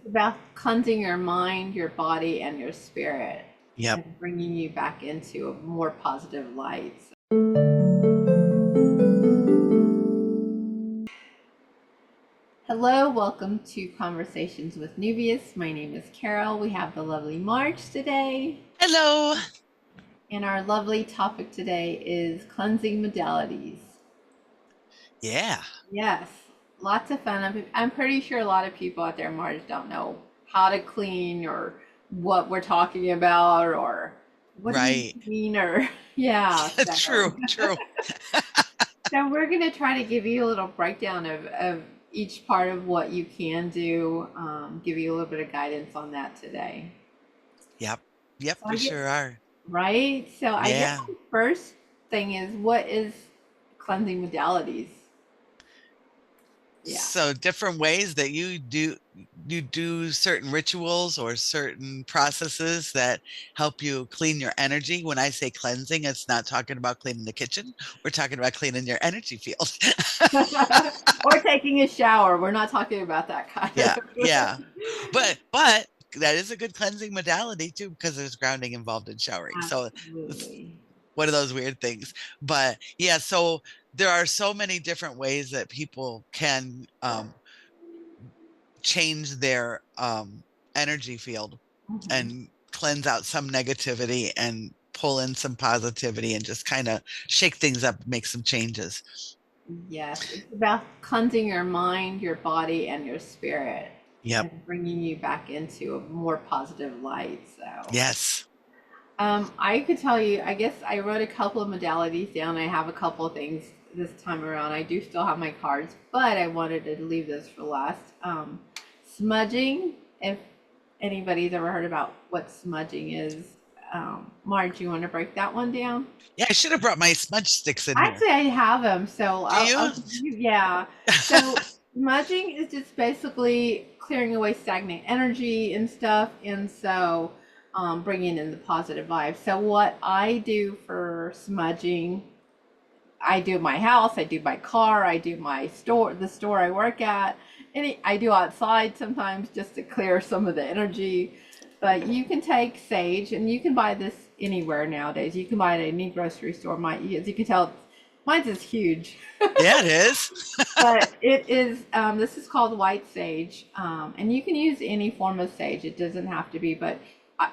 about cleansing your mind, your body, and your spirit, Yep. and bringing you back into a more positive light. Hello, welcome to Conversations with Neuvias. My name is Carol. We have the lovely March today, Hello. and our lovely topic today is cleansing modalities. Yeah. Yes, lots of fun. I'm pretty sure a lot of people out there, Marge, don't know how to clean or what we're talking about or what do you Right. mean or yeah. True. True. So we're gonna try to give you a little breakdown of each part of what you can do. Give you a little bit of guidance on that today. Yep. Yep. So I We guess sure are. right. So I guess Yeah. the first thing is what is cleansing modalities? Yeah. So different ways that you do certain rituals or certain processes that help you clean your energy. When I say cleansing, it's not talking about cleaning the kitchen. We're talking about cleaning your energy field. Or taking a shower. We're not talking about that kind Yeah. of. Yeah. But that is a good cleansing modality too, because there's grounding involved in showering. So it's Absolutely. one of those weird things. But yeah, so there are so many different ways that people can change their energy field Mhm. and cleanse out some negativity and pull in some positivity and just kind of shake things up, make some changes. Yes, it's about cleansing your mind, your body, and your spirit, Yep. and bringing you back into a more positive light. So, Yes. I could tell you, I guess I wrote a couple of modalities down. I have a couple of things this time around. I do still have my cards, but I wanted to leave this for last. Smudging, if anybody's ever heard about what smudging is. Marge, you want to break that one down? Yeah, I should have brought my smudge sticks in here. Actually, I have them, so Do I'll you? give you, yeah. So smudging is just basically clearing away stagnant energy and stuff, and so bringing in the positive vibes. So what I do for smudging, I do my house, I do my car, I do my store, the store I work at, and I do outside sometimes just to clear some of the energy. But you can take sage, and you can buy this anywhere nowadays. You can buy it at any grocery store. My, as you can tell, mine's is huge, Yeah, it is. but it is. This is called white sage, and you can use any form of sage. It doesn't have to be, but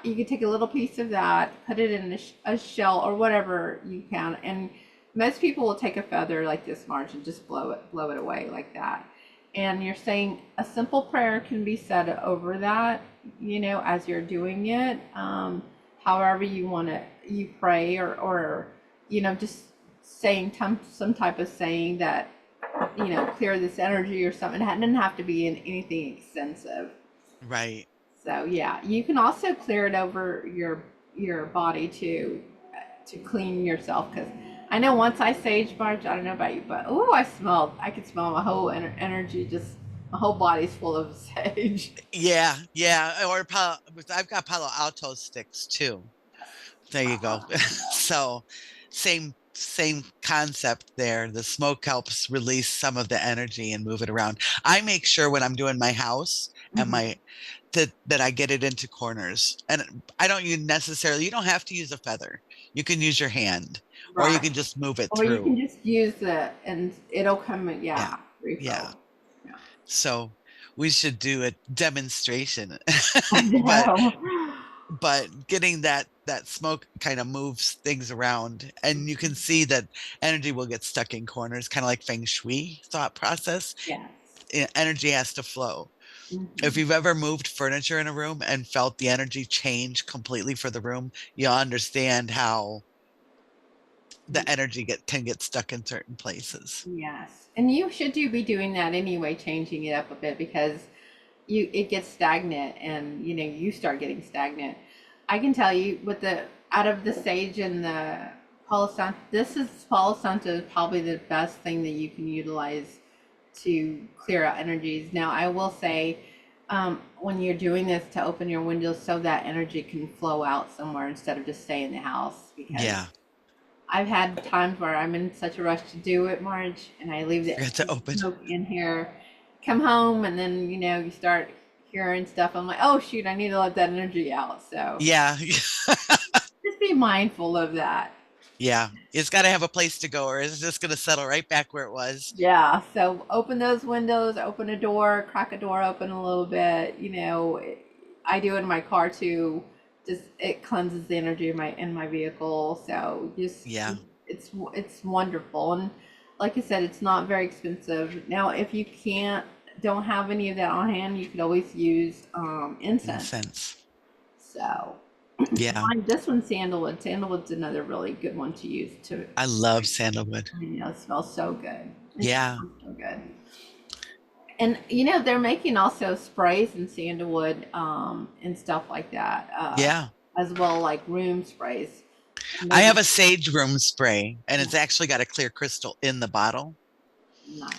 you can take a little piece of that, put it in a shell or whatever you can, and most people will take a feather like this, March, and just blow it away like that. And you're saying a simple prayer can be said over that, as you're doing it. However you want to, you pray or just saying some type of saying that clear this energy or something. It doesn't have to be in anything extensive. Right. So yeah, you can also clear it over your body to clean yourself. Because I know once I sage march, I don't know about you, but oh, I could smell my whole energy, just my whole body's full of sage. Yeah, yeah. I've got Palo Alto sticks too. There you go. Uh, So same concept there. The smoke helps release some of the energy and move it around. I make sure when I'm doing my house and mhm. that I get it into corners. And I don't you don't have to use a feather. You can use your hand or you Right. can just move it Or you can through. just use the and it'll come in, Yeah. yeah, Yeah. refill. Yeah. So we should do a demonstration. I But know. getting that smoke kind of moves things around and you can see that energy will get stuck in corners, kind of like feng shui thought process. Yes. Energy has to flow. If Mhm. you've ever moved furniture in a room and felt the energy change completely for the room, you'll understand how the energy can get stuck in certain places. Yes. And you should be doing that anyway, changing it up a bit because it gets stagnant and you start getting stagnant. I can tell you with the out of the sage and the Palo Santo, Palo Santo is probably the best thing that you can utilize to clear out energies. Now, I will say, when you're doing this, to open your windows so that energy can flow out somewhere instead of just stay in the house, because Yeah, I've had times where I'm in such a rush to do it, Marge, and I leave forget to the open. smoke in here, come home, and then you start here and stuff, I'm like, oh shoot, I need to let that energy out. So Yeah. just be mindful of that. Yeah. It's got to have a place to go or it's just going to settle right back where it was. Yeah. So open those windows, open a door, crack a door open a little bit. I do it in my car too. Just it cleanses the energy in my vehicle. So just Yeah. it's wonderful. And like I said, it's not very expensive. Now, if you don't have any of that on hand, you could always use incense. Incense. So Yeah. this one's sandalwood. Sandalwood's another really good one to use to. I love sandalwood. It smells so good. It Yeah. smells so good. And they're making also sprays in sandalwood and stuff like that, Yeah. as well, like room sprays. And I those have are a sage room spray and it's actually got a clear crystal in the bottle. nice.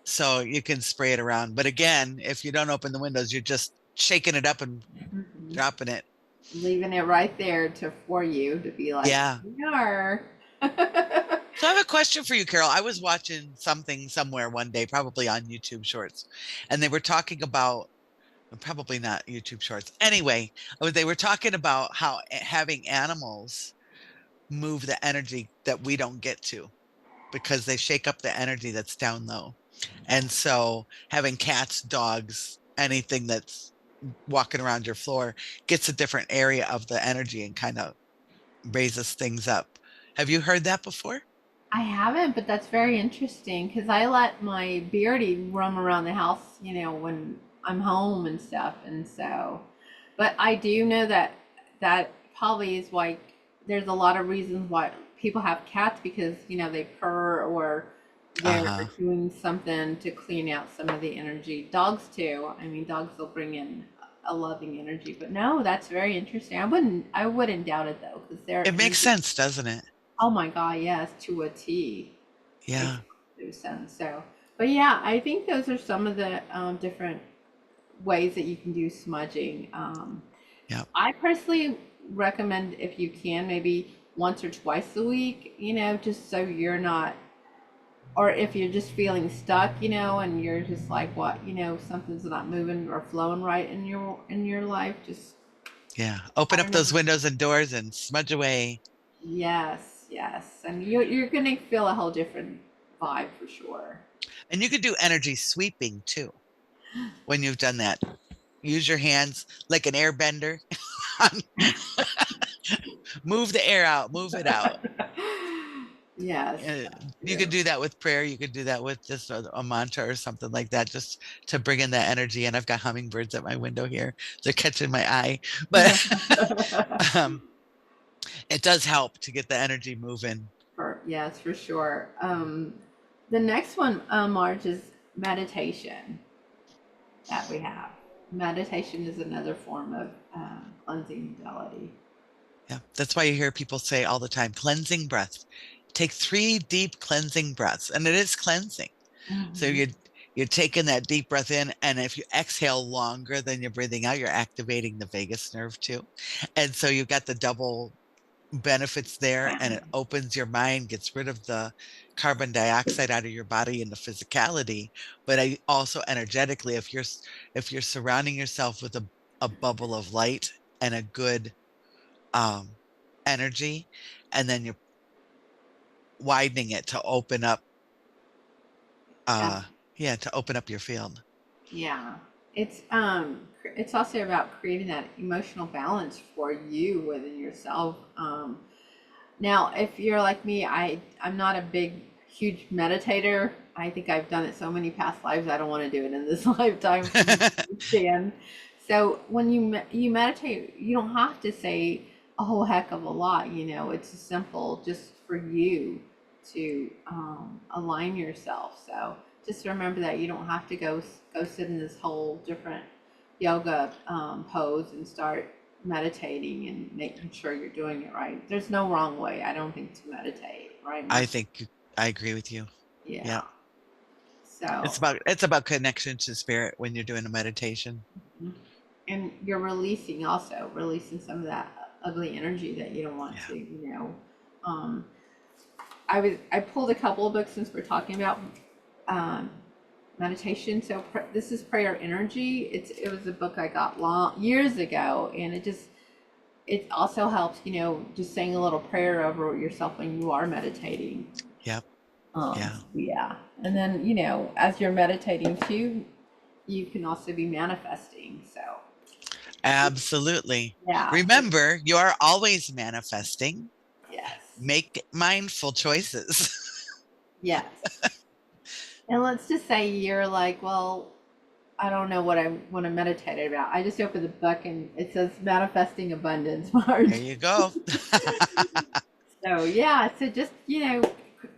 So you can spray it around. But again, if you don't open the windows, you're just shaking it up and Mhm. dropping it. Leaving it right there for you to be like, Yeah. here you are. So I have a question for you, Carol. I was watching something somewhere one day, probably on YouTube Shorts, and they were talking about, probably not YouTube Shorts. Anyway, they were talking about how having animals move the energy that we don't get to because they shake up the energy that's down low. And so having cats, dogs, anything that's walking around your floor gets a different area of the energy and kind of raises things up. Have you heard that before? I haven't, but that's very interesting because I let my Beardy roam around the house, when I'm home and stuff. And so, but I do know that probably is why there's a lot of reasons why people have cats because, they purr or they're Uh-huh. doing something to clean out some of the energy. Dogs too. I mean, dogs will bring in a loving energy, but no, that's very interesting. I wouldn't doubt it though, because they're It makes energy. sense, doesn't it? Oh my God, yes, to a T. Makes Yeah. no sense. So, but yeah, I think those are some of the different ways that you can do smudging. Yeah. I personally recommend if you can, maybe once or twice a week, just so you're not, or if you're just feeling stuck, and you're just like, what, something's not moving or flowing right in your life, just, Yeah. Open I up don't those know. windows and doors and smudge away. Yes, yes. And you're going to feel a whole different vibe for sure. And you could do energy sweeping too when you've done that. Use your hands like an airbender. Move the air out, move it out. Yes, Uh, that's you could true. do that with prayer. You could do that with just a mantra or something like that, just to bring in that energy. And I've got hummingbirds at my window here. They're catching my eye. But um, it does help to get the energy moving. Yes, for sure. The next one, Marge, is meditation that we have. Meditation is another form of cleansing modality. Yeah. That's why you hear people say all the time, cleansing breath. Take 3 deep cleansing breaths. And it is cleansing. So Mhm. you're taking that deep breath in, and if you exhale longer than you're breathing out, you're activating the vagus nerve too. And so you've got the double benefits there, and it opens your mind, gets rid of the carbon dioxide out of your body and the physicality. But I also energetically, if you're surrounding yourself with a bubble of light and a good um energy, and then you're widening it to open up Yeah. yeah, to open up your field. Yeah. It's also about creating that emotional balance for you within yourself. Now, if you're like me, I'm not a big, huge meditator. I think I've done it so many past lives. I don't want to do it in this lifetime from what I understand. So when you meditate, you don't have to say a whole heck of a lot. It's simple, just for you to align yourself. So just remember that you don't have to go sit in this whole different yoga pose and start meditating and making sure you're doing it right. There's no wrong way, I don't think, to meditate, right, I Mark? think I agree with you. Yeah. Yeah. So, It's about connection to spirit when you're doing a meditation. and you're releasing some of that ugly energy that you don't want Yeah. to. I pulled a couple of books since we're talking about um, meditation. So this is prayer energy. It was a book I got long years ago, and it also helps, just saying a little prayer over yourself when you are meditating. Yep. Yeah. Yeah. And then, as you're meditating too, you can also be manifesting. So, Absolutely. yeah. Remember, you are always manifesting. Yes. Make mindful choices. Yes. And let's just say you're like, well, I don't know what I want to meditate about. I just opened the book and it says manifesting abundance, There Marge. you go. So yeah, so just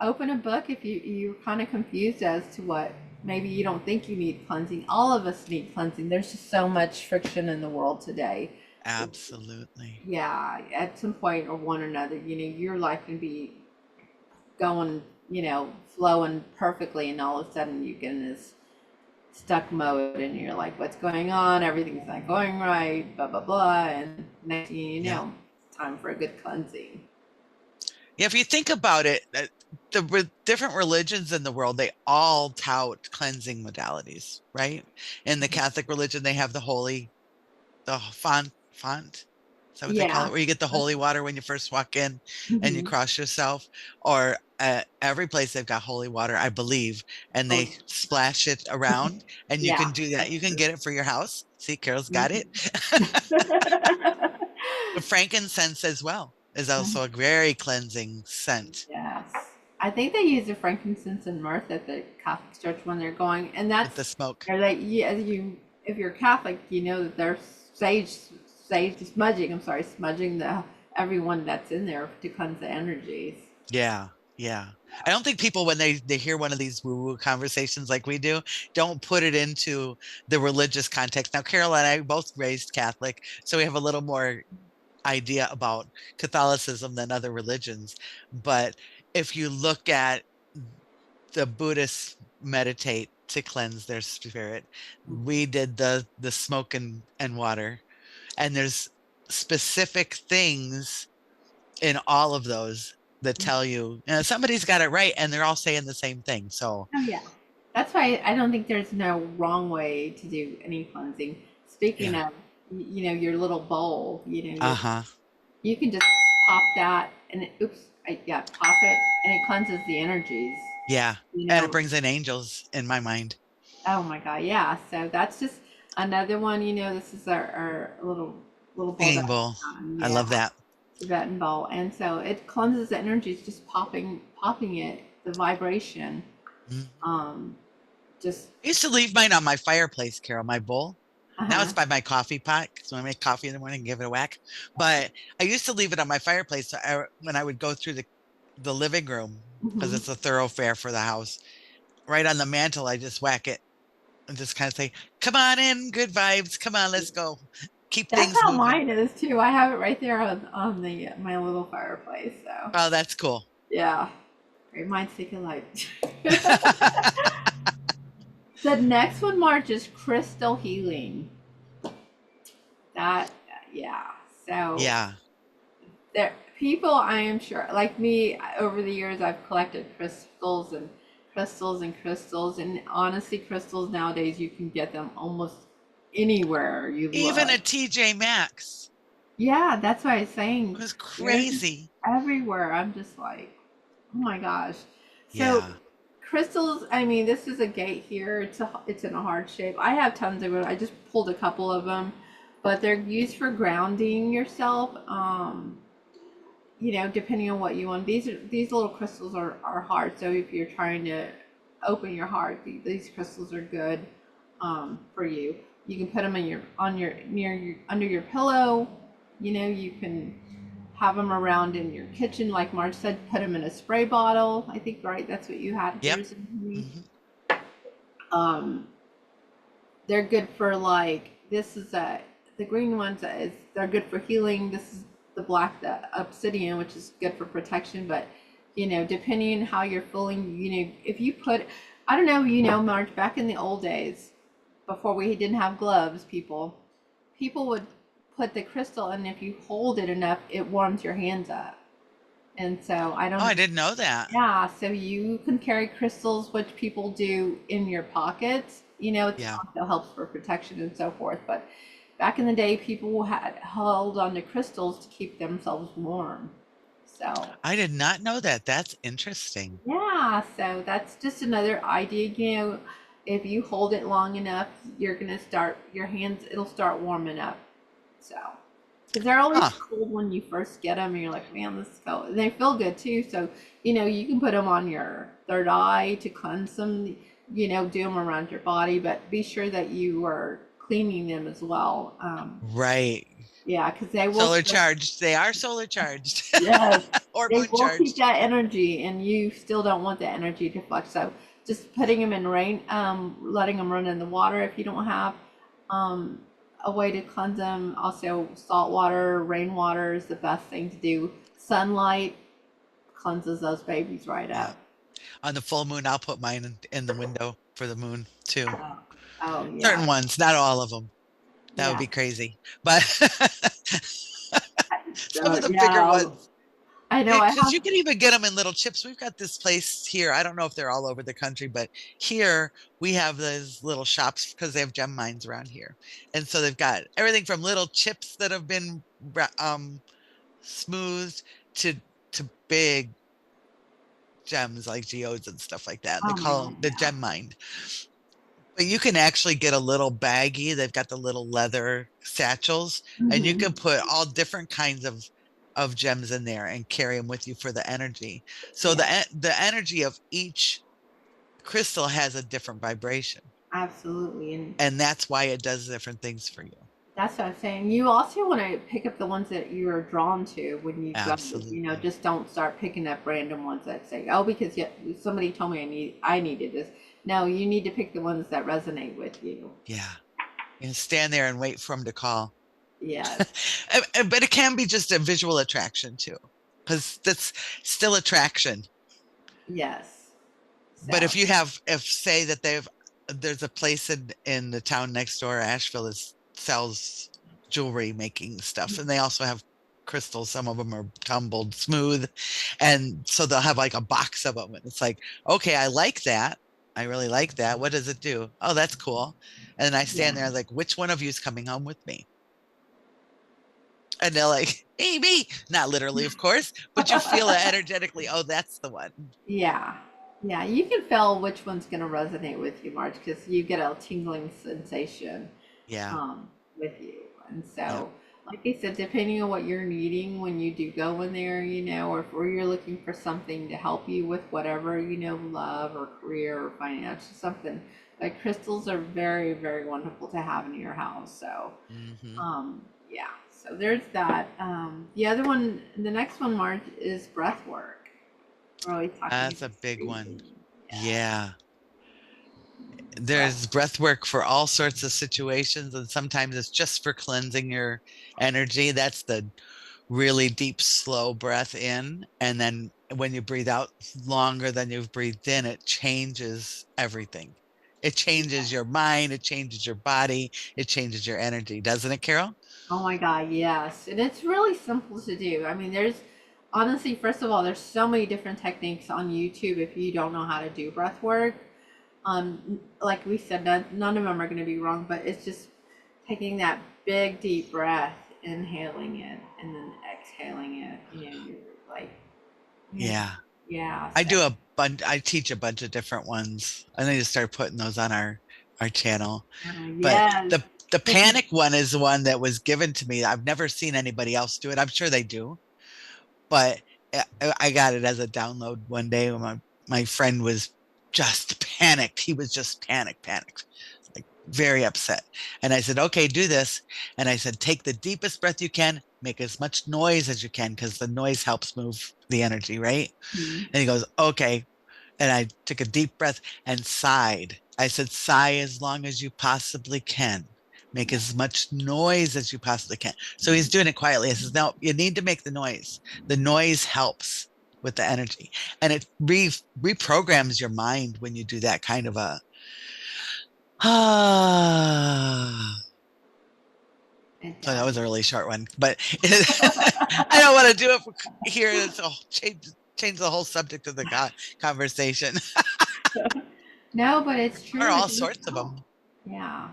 open a book if you're kind of confused as to what maybe you don't think you need cleansing. All of us need cleansing. There's just so much friction in the world today. Absolutely. Yeah, at some point or one or another, your life can be going, flowing perfectly, and all of a sudden you get in this stuck mode, and you're like, "What's going on? Everything's not going right." Blah blah blah, and next thing you Yeah. know, it's time for a good cleansing. Yeah, if you think about it, different religions in the world, they all tout cleansing modalities, right? In the Catholic religion, they have the font. Is that what they call Yeah. it? Where you get the holy water when you first walk in and you Mm-hmm. cross yourself. Or every place they've got holy water, I believe, and Oh, they splash it around, and you yeah, can do that. that's You can true. get it for your house. See, Carol's got it. Mhm. The frankincense as well is also a very cleansing scent Yes. I think they use the frankincense and myrrh at the Catholic Church when they're going, and with the that's smoke. or they as you if you're Catholic, you know that they're sage smudging. I'm sorry, smudging the everyone that's in there to cleanse the energies. Yeah, yeah. I don't think people, when they hear one of these woo-woo conversations like we do, don't put it into the religious context. Now, Carol and I both raised Catholic, so we have a little more idea about Catholicism than other religions. But if you look at the Buddhists meditate to cleanse their spirit, we did the smoke and water, and there's specific things in all of those that tell you, somebody's got it right and they're all saying the same thing. So, Oh yeah, that's why I don't think there's no wrong way to do any cleansing. Speaking yeah. of, your little bowl, Uh-huh. you can just pop that and yeah, pop it and it cleanses the energies. Yeah. You And it know, brings in angels in my mind. oh my God, yeah. So that's just another one. This is our little bowl Singing that bowl. I yeah, love that. Tibetan bowl, and so it cleanses the energies, just popping it, the vibration. Mhm. Um, just I used to leave mine on my fireplace, Carol, my bowl. Now uh-huh. it's by my coffee pot because when I make coffee in the morning, give it a whack. But I used to leave it on my fireplace, so when I would go through the living room, because Hmm. it's a thoroughfare for the house, right on the mantle, I just whack it and just kind of say, "Come on in, good vibes. Come on, let's go. Keep That's things how moving." mine is too. I have it right there on the my little fireplace. So Oh, that's cool. yeah, great minds think alike. The next one, March, is crystal healing. That yeah. So Yeah. there people, I am sure, like me, over the years I've collected crystals and crystals, and honestly, crystals nowadays you can get them almost anywhere you Even look. at TJ Maxx. Yeah, that's why I'm It saying was they're crazy. everywhere. I'm just like, oh my gosh. So Yeah. crystals, I mean, this is a gate here. It's in a heart shape. I have tons of them. I just pulled a couple of them, but they're used for grounding yourself. Depending on what you want. These little crystals are hard. So if you're trying to open your heart, these crystals are good for you. You can put them in your on your near your under your pillow. You can have them around in your kitchen, like Marge said. Put them in a spray bottle. I think right. That's what you had Yep. yours in. Hmm. Um, they're good for like this is a the green ones is they're good for healing. This is the obsidian, which is good for protection. But depending on how you're feeling, if you put, I don't know, Marge, back in the old days, before we didn't have gloves, people would put the crystal, and if you hold it enough, it warms your hands up. And so I Oh, don't I know. didn't know that. Yeah, so you can carry crystals, which people do in your pockets. It Yeah. also helps for protection and so forth. But back in the day, people had held onto crystals to keep themselves warm. So I did not know that. That's interesting. yeah, so that's just another idea. If you hold it long enough, you're gonna start your hands. It'll start warming up. So, because they're always Huh. cold when you first get them, and you're like, man, this is cold. And they feel good too. So, you can put them on your third eye to cleanse them. Do them around your body, but be sure that you are cleaning them as well. Right. Yeah, because they will. Solar charged. They are solar charged Yes, or they moon will keep charged. that energy, and you still don't want that energy to flex. So just putting them in rain, letting them run in the water if you don't have um, a way to cleanse them. Also, salt water, rainwater is the best thing to do. Sunlight cleanses those babies right Yeah. up. On the full moon, I'll put mine in the window for the moon too. Oh, oh yeah, Certain ones, not all of them. That would yeah. be crazy. But some of So the bigger yeah, ones, I know. I because have. you can even get them in little chips. We've got this place here. I don't know if they're all over the country, but here we have those little shops because they have gem mines around here. And so they've got everything from little chips that have been smoothed to big gems like geodes and stuff like that. They Oh call man, them the yeah. gem mine. But you can actually get a little baggie. They've got the little leather satchels, and you can Hmm. put all different kinds of gems in there and carry them with you for the energy. So Yeah, the energy of each crystal has a different vibration, absolutely. And and that's why it does different things for you. that's what I'm saying. You also want to pick up the ones that you're drawn to when you go. Absolutely. Just don't start picking up random ones that say, "Oh, because somebody told me I needed this." No, you need to pick the ones that resonate with you. Yeah. And stand there and wait for them to call. Yes, But it can be just a visual attraction too, because that's still attraction. yes. But So, if say that there's a place in the town next door, Asheville, is sells jewelry making stuff, and they also have crystals. Some of them are tumbled smooth, and so they'll have like a box of them, and it's like, okay, I like that. I really like that. What does it do? Oh, that's cool. And then I yeah. stand there like, which one of you is coming home with me? And they're like, hey, me. Not literally, of course, but you feel it energetically. Oh, that's the one. Yeah. Yeah, you can feel which one's going to resonate with you, Marge, because you get a tingling sensation Yeah. um, with you. And Yep. so, like I said, depending on what you're needing when you do go in there, or you're looking for something to help you with whatever, love or career or financial something, like crystals are very, very wonderful to have in your house. So, Hmm. yeah, so there's that. The other one, the next one, Marge, is breath work. We're always talking That's about a big one. breathing. Yeah. Yeah. Breath. There's breath work for all sorts of situations, and sometimes it's just for cleansing your energy. That's the really deep, slow breath in. And then when you breathe out longer than you've breathed in, it changes everything. It changes your mind, it changes your body, it changes your energy, doesn't it, Carol? Oh my God, yes. And it's really simple to do. I mean, there's honestly, first of all, there's so many different techniques on YouTube if you don't know how to do breath work. Like we said, none of them are going to be wrong, but it's just taking that big deep breath, inhaling it, and then exhaling it. You're like, you know, Yeah. yeah. I So, do a bunch, I teach a bunch of different ones. I need to start putting those on our channel. But yes. the panic one is the one that was given to me. I've never seen anybody else do it. I'm sure they do, but I got it as a download one day when my friend was just panicked. He was just panicked, like very upset. And I said, okay, do this. And I said, take the deepest breath you can, make as much noise as you can, because the noise helps move the energy, right? Mhm. And he goes, okay. And I took a deep breath and sighed. I said, sigh as long as you possibly can. Make Yeah. as much noise as you possibly can. So he's doing it quietly. I says, no, you need to make the noise. The noise helps with the energy. And it reprograms your mind when you do that kind of a, ah, It So that does. was a really short one, but I don't want to do it here. So change the whole subject of the conversation. No, but it's There are true. It all does sorts of help. them. Yeah.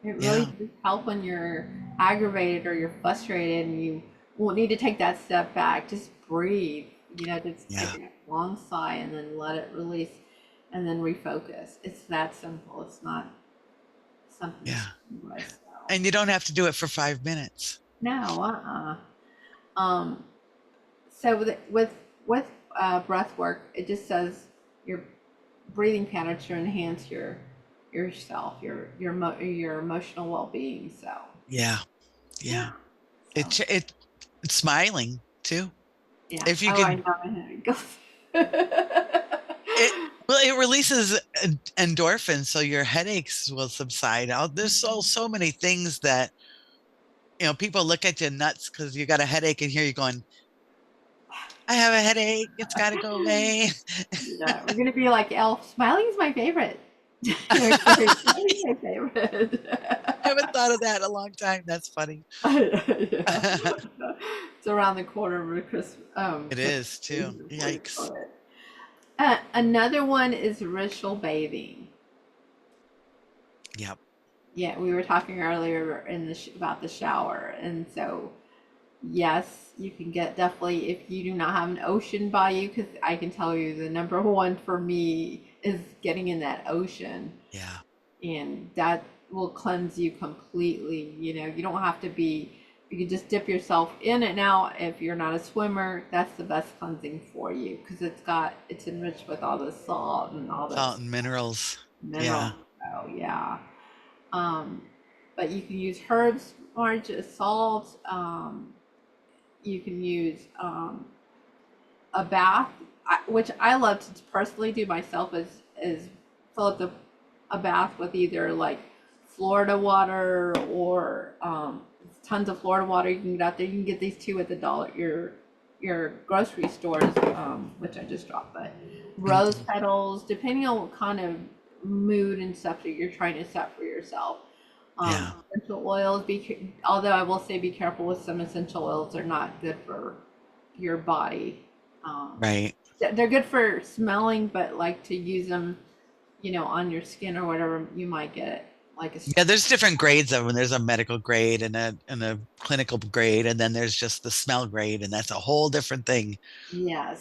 It really Yeah, does help when you're aggravated or you're frustrated and you won't need to take that step back. Just breathe. Just take yeah, a long sigh and then let it release and then refocus. It's that simple. It's not something yeah. strenuous. So. And you don't have to do it for 5 minutes. No, Um, so with breath work, it just says your breathing patterns to enhance yourself, your emotional well being. So Yeah, yeah, yeah. so It's smiling too. yeah. If you Oh, I can, know. It goes. it well, it releases endorphins, so your headaches will subside. There's so many things that people look at you nuts because you got a headache, and here you're going, I have a headache. It's got to go away. Yeah, we're gonna be like Elf. Smiling's my favorite. Smiling's my favorite. I haven't thought of that in a long time. That's funny. Yeah. It's around the corner of It Christmas is too. season before you Yikes. know it. Another one is ritual bathing. Yep. Yeah, we were talking earlier about the shower, and so yes, you can get definitely if you do not have an ocean by you, because I can tell you the number one for me is getting in that ocean, Yeah. and that will cleanse you completely. You don't have to be. You can just dip yourself in it. Now, if you're not a swimmer, that's the best cleansing for you because it's enriched with all the salt and all this Salt and minerals. mineral. Yeah. Oh yeah. Um, but you can use herbs, orange salt. You can use a bath, which I love to personally do myself. Is fill up a bath with either like Florida water or tons of Florida water. You can get out there. You can get these two at the dollar your grocery stores, which I just dropped. But rose Mhm. petals, depending on what kind of mood and stuff that you're trying to set for yourself. Yeah. Essential oils. Although I will say be careful with some essential oils. They're not good for your body. Um, Right. they're good for smelling, but like to use them, on your skin or whatever, you might get like a Yeah, there's different grades of them. There's a medical grade and a clinical grade, and then there's just the smell grade, and that's a whole different thing. yes.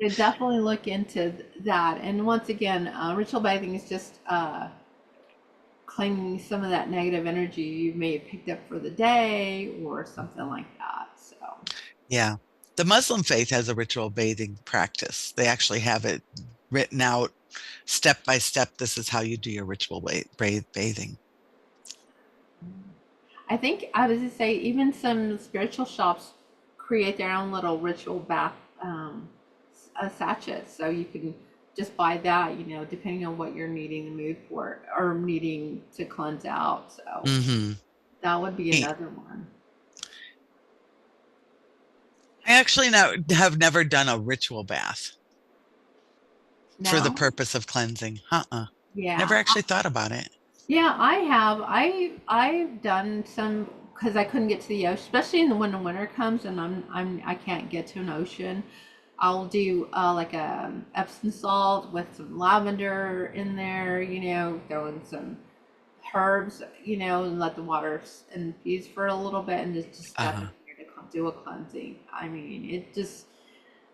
So definitely look into that. And once again, ritual bathing is just cleaning some of that negative energy you may have picked up for the day or something like that. So Yeah. The Muslim faith has a ritual bathing practice. They actually have it written out step by step. This is how you do your ritual bathing. I think I was to say even some spiritual shops create their own little ritual bath sachets, so you can just buy that, depending on what you're needing the mood for or needing to cleanse out. So Hmm. that would be another one. I actually have never done a ritual bath for the No, purpose of cleansing. Never yeah, actually thought about it. yeah, I have. I've done some because I couldn't get to the ocean, especially in when the winter comes and I can't get to an ocean. I'll do like a Epsom salt with some lavender in there, throw in some herbs, and let the water infuse for a little bit and just step in Uh-huh. there to do a cleansing. I mean, it just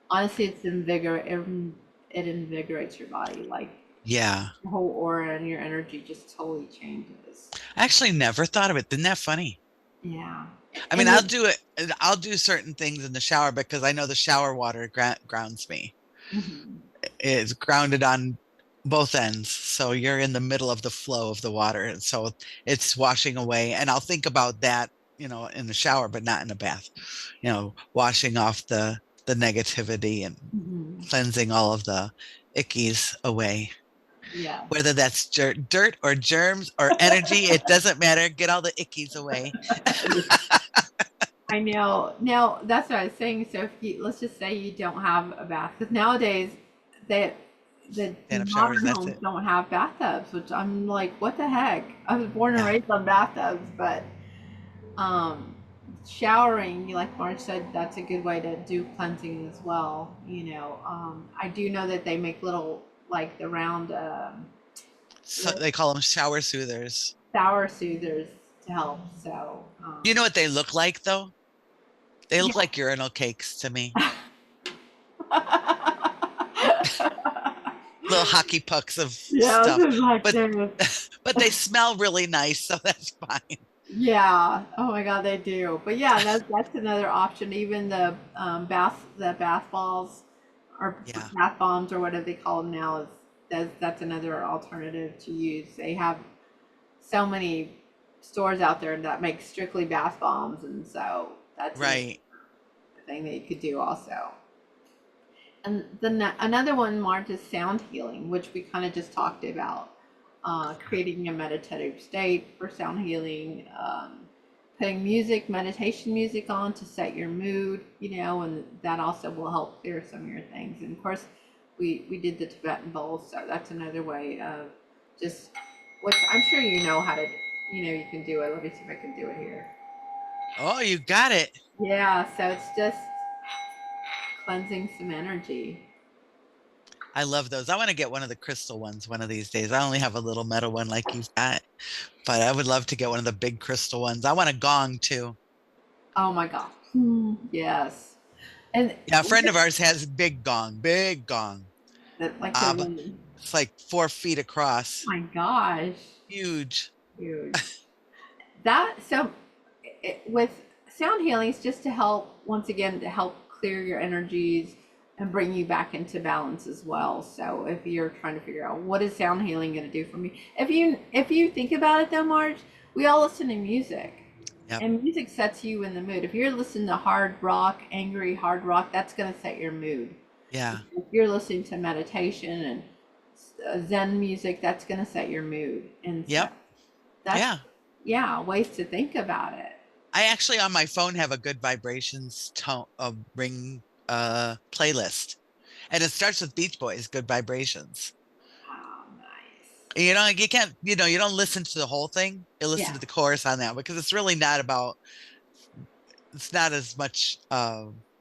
honestly, it invigorates your body. Like Yeah. your whole aura and your energy just totally changes. I actually never thought of it. Isn't that funny? Yeah. I mean, And I'll it, do it. I'll do certain things in the shower because I know the shower water grounds me. mhm. It's grounded on both ends. So you're in the middle of the flow of the water. And so it's washing away. And I'll think about that, in the shower, but not in the bath, washing off the negativity and Mhm. cleansing all of the ickies away. Yes. Whether that's dirt or germs or energy, it doesn't matter. Get all the ickies away. I know. Now, that's what I was saying. So, if let's just say you don't have a bath, because nowadays, the the Stand up showers, modern that's homes it. don't have bathtubs, which I'm like, what the heck? I was born and Yeah. raised on bathtubs, but Um, Showering, like Marge said, that's a good way to do cleansing as well. I do know that they make little, like the round So the they call them shower soothers. sour soothers to help. You know what they look like though? They look Yeah. like urinal cakes to me. Little hockey pucks of Yeah, stuff, this is like but this. but they smell really nice, so that's fine. Yeah. Oh my God, they do. But yeah, that's another option. Even the bath balls or Yeah, bath bombs or whatever they call them now is that's another alternative to use. They have so many stores out there that make strictly bath bombs, and so that's another right. thing that you could do also. And then another one, Mark, is sound healing, which we kind of just talked about. Creating a meditative state for sound healing, putting meditation music on to set your mood, and that also will help clear some of your things. And of course, we did the Tibetan bowls, so that's another way of just, which I'm sure you know how to, you can do it. Let me see if I can do it here. Oh, you got it. Yeah, so it's just cleansing some energy. I love those. I want to get one of the crystal ones one of these days. I only have a little metal one like you've got, but I would love to get one of the big crystal ones. I want a gong too. Oh my God. Yes. And Yeah, a friend of ours has big gong, big gong. like the But one, it's like 4 feet across. my gosh, Huge. huge. With sound healing, it's just to help, once again, to help clear your energies and bring you back into balance as well. So if you're trying to figure out what is sound healing going to do for me, if you think about it though, Marge, we all listen to music. Yep. And music sets you in the mood. If you're listening to hard rock, angry hard rock, that's going to set your mood. Yeah. If you're listening to meditation and Zen music, that's going to set your mood. And so Yep. that's, Yeah. yeah, ways to think about it. I actually on my phone have a good vibrations tone ring playlist. And it starts with Beach Boys, Good Vibrations. Oh, nice. You can't, you don't listen to the whole thing. You listen Yeah. to the chorus on that because it's really not about, it's not as much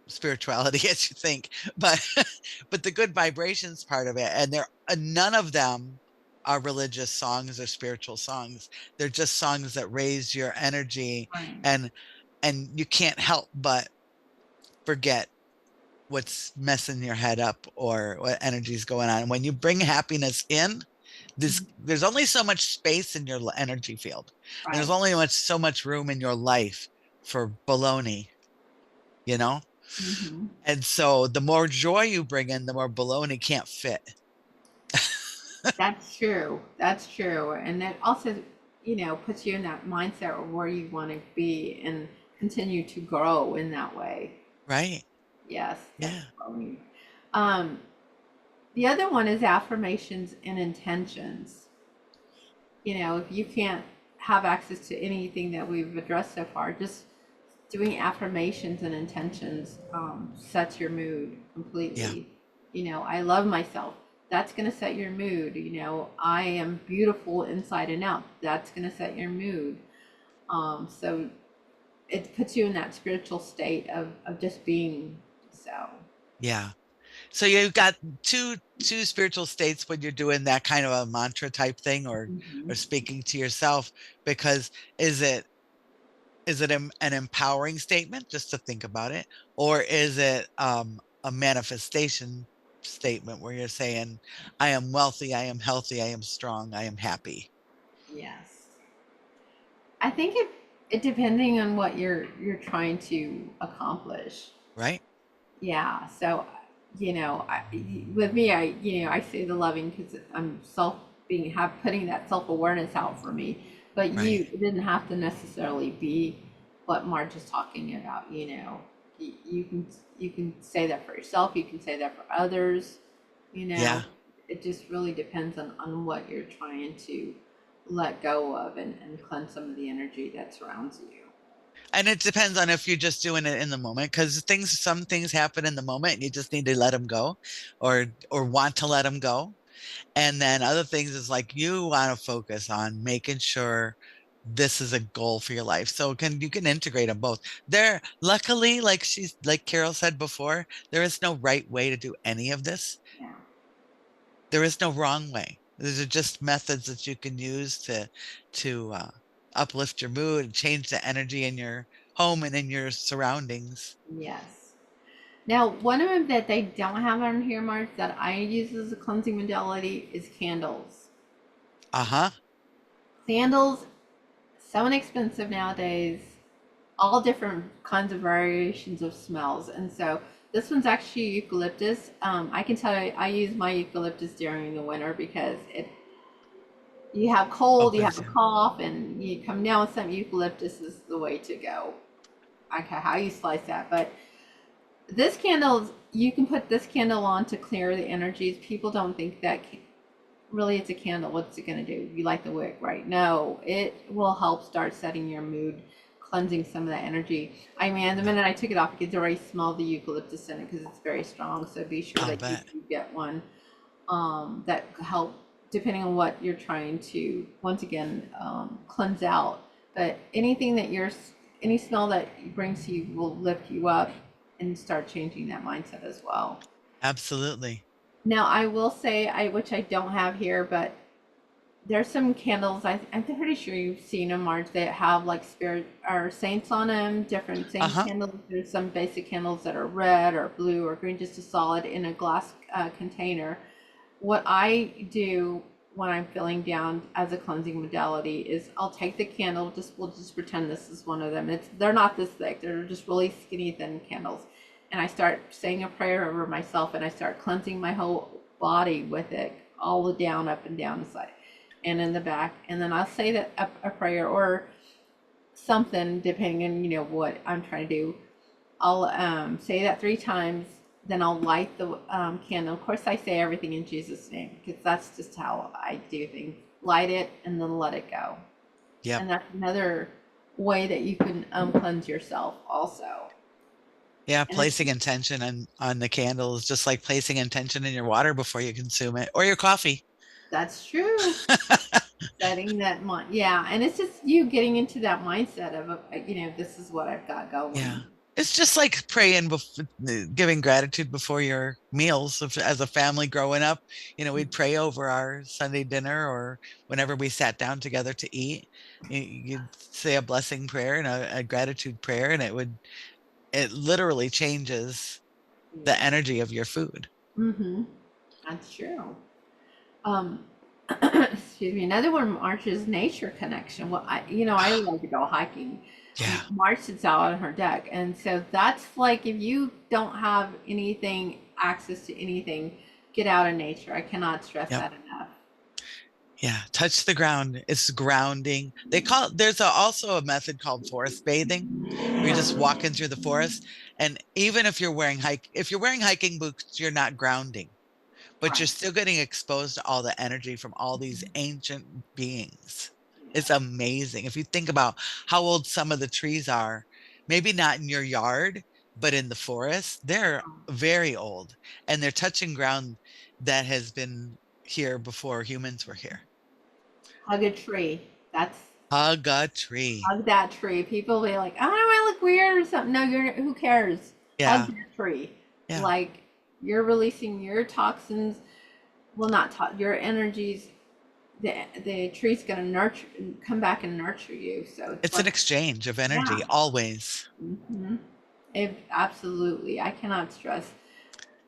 spirituality as you think, but but the good vibrations part of it, and there none of them are religious songs or spiritual songs. They're just songs that raise your energy, Right. and you can't help but forget what's messing your head up or what energy's going on. And when you bring happiness in, there's only so much space in your energy field. And there's Right. only so much room in your life for baloney, you know? Hmm. And so the more joy you bring in, the more baloney can't fit. That's true. That's true. And that also, puts you in that mindset of where you want to be and continue to grow in that way. Right? Yes, that's Yeah. growing. Um, the other one is affirmations and intentions. If you can't have access to anything that we've addressed so far, just doing affirmations and intentions sets your mood Yeah. completely. I love myself. That's going to set your mood. I am beautiful inside and out. That's going to set your mood. So it puts you in that spiritual state of just being. So, Yeah. So you've got two spiritual states when you're doing that kind of a mantra type thing or mhm. speaking to yourself, because is it an empowering statement just to think about it, or is it a manifestation statement where you're saying, I am wealthy, I am healthy, I am strong, I am happy, Yes. I think it depending on what you're trying to accomplish. right? Yeah. So, with me, I say the loving because I'm putting that self awareness out for me. But Right. it didn't have to necessarily be what Marge is talking about. You can say that for yourself. You can say that for others. You know, Yeah. it just really depends on what you're trying to let go of and cleanse some of the energy that surrounds you. And it depends on if you're just doing it in the moment, because some things happen in the moment and you just need to let them go, or want to let them go. And then other things is like you want to focus on making sure this is a goal for your life. So you can integrate them both. There, luckily, like Carol said before, there is no right way to do any of this. Yeah. There is no wrong way. These are just methods that you can use to uplift your mood and change the energy in your home and in your surroundings. Yes. Now, one of them that they don't have on here, Mark, that I use as a cleansing modality is candles. Uh-huh. Candles, so inexpensive nowadays, all different kinds of variations of smells. And so this one's actually eucalyptus. I can tell you, I use my eucalyptus during the winter because you have Oh, cold, you have bless a you. cough, and you come down with some eucalyptus is the way to go. Okay, how you slice that, but this candle, you can put this candle on to clear the energies. People don't think that really it's a candle. What's it going to do? You light the wick, right? No, it will help start setting your mood, cleansing some of that energy. I mean, the Yeah, minute I took it off, you could already smell the eucalyptus in it because it's very strong. So be sure I'll that you bet. get one that help depending on what you're trying to once again cleanse out. But anything that any smell that brings to you will lift you up and start changing that mindset as well. Absolutely. Now I will say which I don't have here, but there's some candles I'm pretty sure you've seen them, Marge, that have like spirit or saints on them, different saint Uh-huh. candles. There's some basic candles that are red or blue or green, just a solid in a glass container. What I do when I'm feeling down as a cleansing modality is I'll take the candle, we'll just pretend this is one of them. They're not this thick, they're just really skinny thin candles. And I start saying a prayer over myself and I start cleansing my whole body with it, all the down, up and down the side and in the back. And then I'll say that a prayer or something depending on what I'm trying to do. I'll say that 3 times. Then I'll light the candle. Of course, I say everything in Jesus' name because that's just how I do things. Light it and then let it go. Yep. And that's another way that you can cleanse yourself also. Yeah, And it's placing intention on the candle is just like placing intention in your water before you consume it or your coffee. that's true. Setting that mind, yeah, and it's just you getting into that mindset of this is what I've got Yeah. going. It's just like praying giving gratitude before your meals. As a family growing up, we'd pray over our Sunday dinner or whenever we sat down together to eat. You'd say a blessing prayer and a gratitude prayer, and it literally changes the Yeah. energy of your food. Mm-hmm. That's true. Um, excuse me. Another one, March, is nature connection. Well, I like to go hiking. Yeah. March sits out on her deck, and so that's like if you don't have anything access to anything, get out in nature. I cannot stress Yep. that enough. Yeah. Touch the ground. It's grounding. There's also a method called forest bathing where you're just walking through the forest. And even if you're wearing hiking boots, you're not grounding, but you're Right. still getting exposed to all the energy from all these ancient beings. It's Yeah. amazing. If you think about how old some of the trees are, maybe not in your yard, but in the forest, they're very old and they're touching ground that has been here before humans were here. Hug a tree. That's Hug a tree. hug that tree. People be like, "Oh, I look weird or something." No, who cares? Hug Yeah. that tree. Yeah. Like you're releasing your toxins. Well, not your energies. The tree's gonna nurture, come back and nurture you. So it's It's an like, exchange of yeah. energy always. Hmm. Absolutely. I cannot stress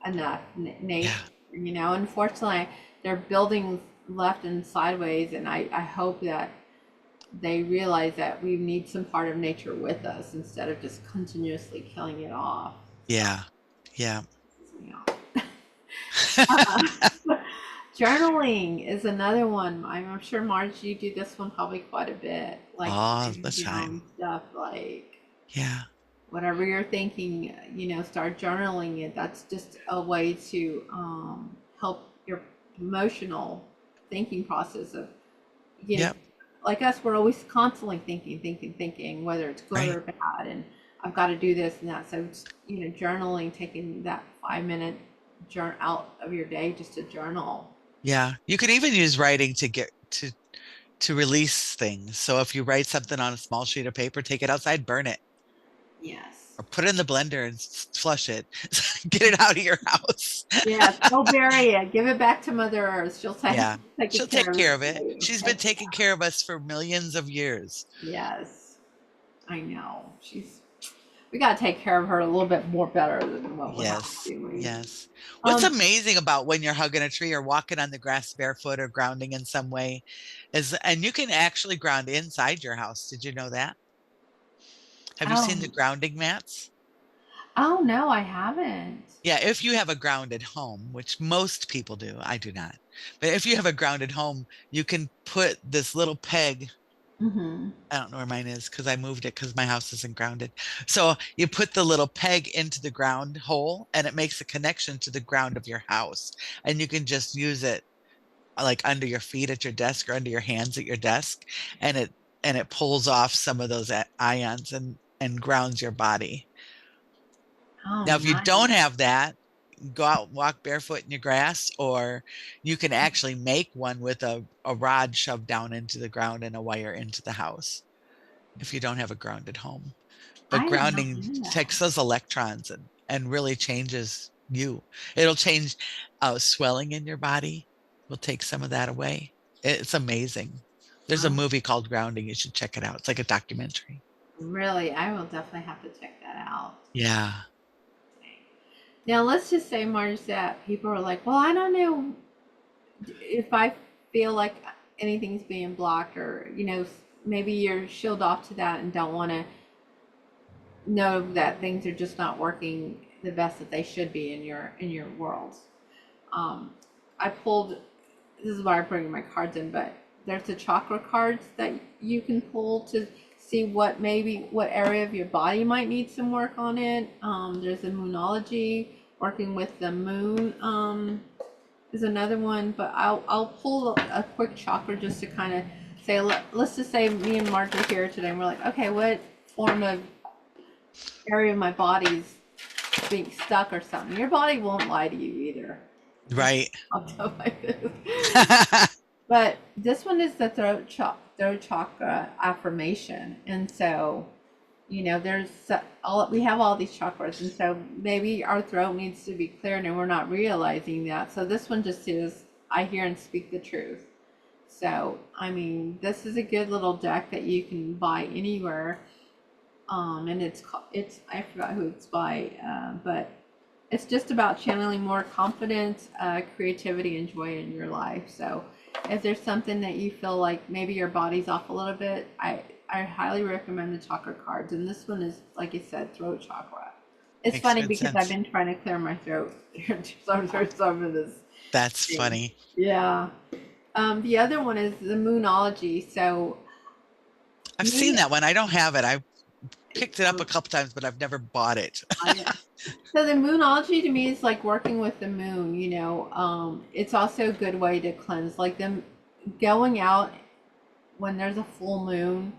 enough nature. Yeah. Unfortunately, there are buildings left and sideways, and I hope that they realize that we need some part of nature with us instead of just continuously killing it off. So, Yeah. Yeah. you know. Journaling is another one. I'm sure, Marge, you do this one probably quite a bit, like All the writing time. down stuff like Yeah. whatever you're thinking, start journaling it. That's just a way to help your emotional thinking process of, you know, Yep. like us, we're always constantly thinking, whether it's good Right. or bad, and I've got to do this and that. So, it's, journaling, taking that 5 minute journal out of your day just to journal. Yeah. You could even use writing to to release things. So if you write something on a small sheet of paper, take it outside, burn it, Yes. or put it in the blender and flush it. Get it out of your house. Yes. Go bury it. Give it back to Mother Earth. She'll take Yeah, take she'll good care take of it care of for it. you. She's been Heck taking care of us for millions of years. yes. I know. We gotta take care of her a little bit more better than what we're Yes, doing. yes. What's Um, amazing about when you're hugging a tree or walking on the grass barefoot or grounding in some way is, and you can actually ground inside your house. Did you know that? Have you seen the oh, grounding mats? oh no, I haven't. Yeah, if you have a grounded home, which most people do, I do not. But if you have a grounded home, you can put this little peg. Mm-hmm. I don't know where mine is because I moved it because my house isn't grounded. So you put the little peg into the ground hole and it makes a connection to the ground of your house. And you can just use it like under your feet at your desk or under your hands at your desk. And it pulls off some of those ions and grounds your body. Oh, Now, if you nice. don't have that, go out and walk barefoot in your grass, or you can actually make one with a rod shoved down into the ground and a wire into the house if you don't have a grounded home. But I did not grounding know that. takes those electrons and really changes you. It'll change swelling in your body, will take some of that away. It's amazing. There's a Oh, movie called Grounding. You should check it out. It's like a documentary. really? I will definitely have to check that out. Yeah. Now, let's just say, Marge, that people are like, well, I don't know if I feel like anything's being blocked, or, maybe you're shielded off to that and don't want to know that things are just not working the best that they should be in your world. Um, I pulled. This is why I'm bringing my cards in, but there's the chakra cards that you can pull to see what area of your body might need some work on it. There's the moonology, working with the moon. Is another one, but I'll pull a quick chakra just to kind of say. Let's just say me and Mark are here today, and we're like, okay, what form of area of my body's being stuck or something? Your body won't lie to you either. Right. I'll tell like this. But this one is the throat chakra affirmation, and so there's we have all these chakras, and so maybe our throat needs to be cleared, and we're not realizing that. So this one just is, I hear and speak the truth. So I mean, this is a good little deck that you can buy anywhere. And it's I forgot who it's by, but it's just about channeling more confidence, creativity, and joy in your life. So if there's something that you feel like maybe your body's off a little bit, I highly recommend the chakra cards. And this one is, like you said, throat chakra. It's Makes funny good because I've sense. been trying to clear my throat for some of this That's thing. funny. Yeah. The other one is the moonology. So I've seen me, that one. I don't have it. I picked it up a couple times, but I've never bought it. so the moonology to me is like working with the moon. It's also a good way to cleanse, like them going out when there's a full moon.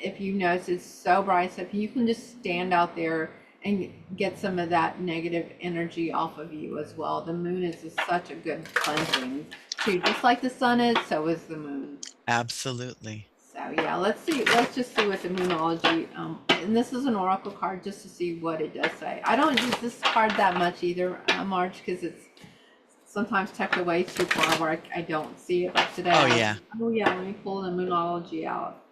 If you notice, it's so bright, so if you can just stand out there and get some of that negative energy off of you as well. The moon is such a good cleansing too. Just like the sun is, so is the moon. Absolutely. So yeah, let's see. Let's just see what the moonology. And this is an oracle card just to see what it does say. I don't use this card that much either, Marge, because it's sometimes tucked away too far where I don't see it. But today, Oh yeah. oh yeah, let me pull the moonology out.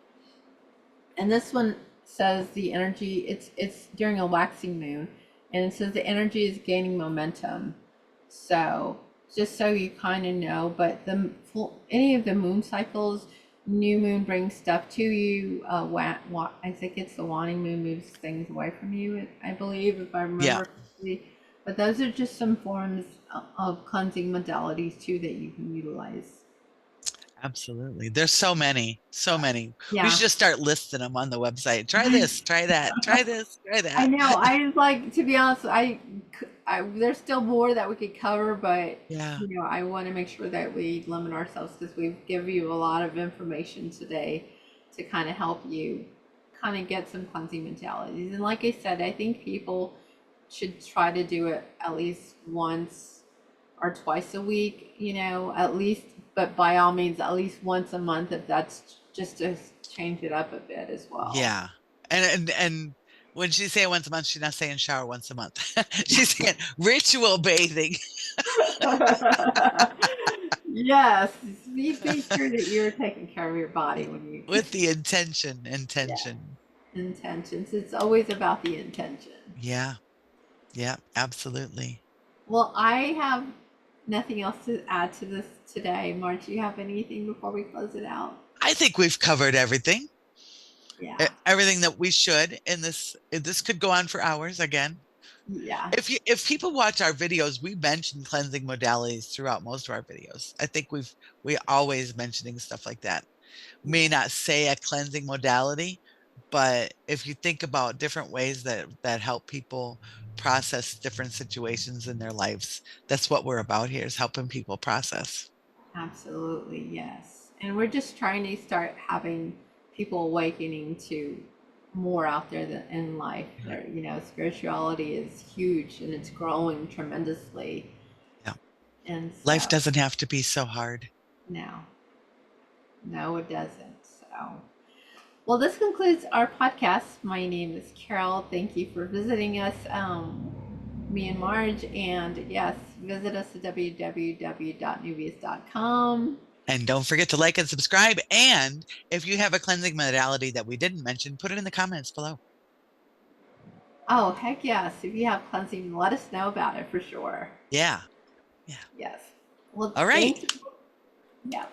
And this one says the energy. It's during a waxing moon, and it says the energy is gaining momentum. So just so you kind of know, but any of the moon cycles, new moon brings stuff to you. I think it's the waning moon moves things away from you, I believe, if I Yeah. remember correctly. But those are just some forms of cleansing modalities too that you can utilize. Absolutely. There's so many, so many. We should Yeah. just start listing them on the website. Try this, try that, try this, try I that. know. I was like, to be honest, there's still more that we could cover, but Yeah, I want to make sure that we limit ourselves because we've given you a lot of information today to kind of help you kind of get some cleansing mentalities. And like I said, I think people should try to do it at least once or twice a week, at least but by all means, at least once a month, if that's just to change it up a bit as well. Yeah. And when she say once a month, she's not saying shower once a month. She's saying ritual bathing. Yes, be sure that you're taking care of your body when you, With the intention, yeah, intention. intentions. It's always about the intention. Yeah. Yeah, absolutely. Well, I have nothing else to add to this today. Marge, do you have anything before we close it out? I think we've covered everything. Yeah, Everything that we should in this could go on for hours again. yeah, If people watch our videos, we mention cleansing modalities throughout most of our videos. I think we always mentioning stuff like that. May yeah, not say a cleansing modality, but if you think about different ways that help people process different situations in their lives, that's what we're about here, is helping people process. absolutely, yes. And we're just trying to start having people awakening to more out there than in life. There, spirituality is huge and it's growing tremendously. Yeah. And Life so, doesn't have to be so hard. no, no, it doesn't. So, well, this concludes our podcast. My name is Carol. Thank you for visiting us, me and Marge. And yes, visit us at www.neuvias.com. And don't forget to like and subscribe. And if you have a cleansing modality that we didn't mention, put it in the comments below. Oh, heck yes. If you have cleansing, let us know about it for sure. Yeah. Yeah. Yes. Well, All right. thank you. Yeah.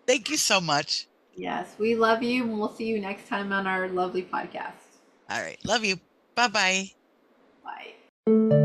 Thank you so much. Yes, we love you, and we'll see you next time on our lovely podcast. All right. Love you. Bye bye. Bye.